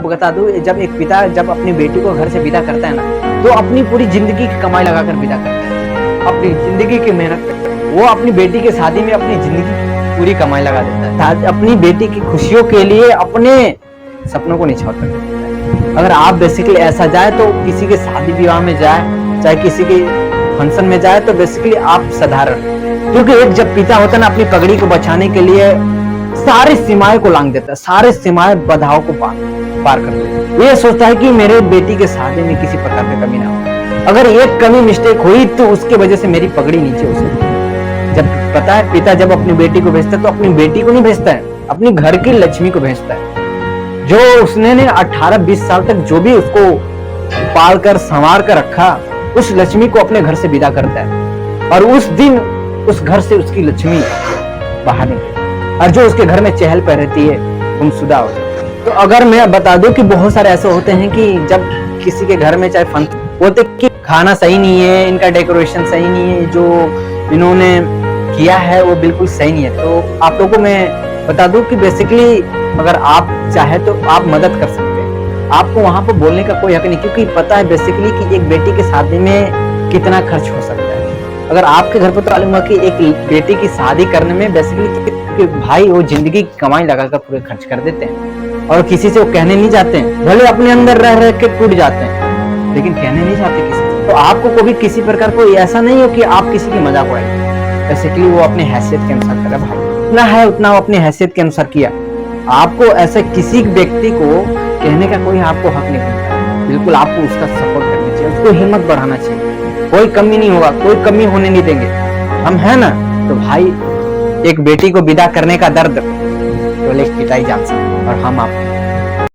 बता दूं, जब एक पिता जब अपनी बेटी को घर से विदा करता है ना, तो अपनी पूरी जिंदगी की कमाई लगाकर विदा करता है, अपनी जिंदगी की मेहनत करता है। वो अपनी बेटी के शादी में अपनी जिंदगी की पूरी कमाई लगा देता है, अपनी बेटी की खुशियों के लिए अपने सपनों को निछावर कर देता है। अगर आप बेसिकली ऐसा जाए तो किसी के शादी विवाह में जाए, चाहे किसी के फंक्शन में जाए, तो बेसिकली आप साधारण, क्योंकि एक जब पिता होता है ना, अपनी पगड़ी को बचाने के लिए सारी सीमाएं को लांग देता है, सारे सीमाएं बाधाओं को पार कर देता है। ये सोचता है कि मेरे बेटी के शादी में किसी प्रकार की कमी ना हो, अगर एक कमी मिस्टेक हुई तो उसके वजह से मेरी पगड़ी नीचे हो सकती है। जब पता है पिता जब अपनी बेटी को भेजता है तो अपनी बेटी को नहीं भेजता है, अपनी घर की लक्ष्मी को भेजता है, जो उसने 18-20 साल तक जो भी उसको पाल कर संवार कर रखा, उस लक्ष्मी को अपने घर से विदा करता है। और उस दिन उस घर से उसकी लक्ष्मी बाहर निकलती, और जो उसके घर में चहल पहल रहती है गुमशुदा हो जाती है। तो अगर मैं बता दूं कि बहुत सारे ऐसे होते हैं कि जब किसी के घर में चाहे फंक्शन होते कि खाना सही नहीं है, इनका डेकोरेशन सही नहीं है, जो इन्होंने किया है वो बिल्कुल सही नहीं है, तो आप लोगों को मैं बता दूं कि बेसिकली अगर आप चाहे तो आप मदद कर सकते हैं। आपको वहां पर बोलने का कोई हक नहीं, क्योंकि पता है बेसिकली कि एक बेटी की शादी में कितना खर्च हो सकता है। अगर आपके घर पर तो मालूम हुआ कि एक बेटी की शादी करने में बेसिकली कि भाई वो जिंदगी की कमाई लगाकर पूरे खर्च कर देते हैं, और किसी से वो कहने नहीं जाते हैं, भले अपने अंदर रह रह के टूट जाते हैं, लेकिन कहने नहीं जाते किसी से। तो आपको कभी किसी प्रकार कोई ऐसा नहीं हो कि आप किसी की मजाक उड़ाएं, बेसिकली वो अपने हैसियत के अनुसार करे, भाई इतना है उतना वो अपने हैसियत के अनुसार किया। आपको ऐसे किसी व्यक्ति को कहने का कोई आपको हक नहीं मिलता, बिल्कुल आपको उसका सपोर्ट करना चाहिए, उसको हिम्मत बढ़ाना चाहिए, कोई कमी नहीं होगा, कोई कमी होने नहीं देंगे। हम है ना, तो भाई एक बेटी को विदा करने का दर्द केवल एक पिता ही जान सकते, और हम आप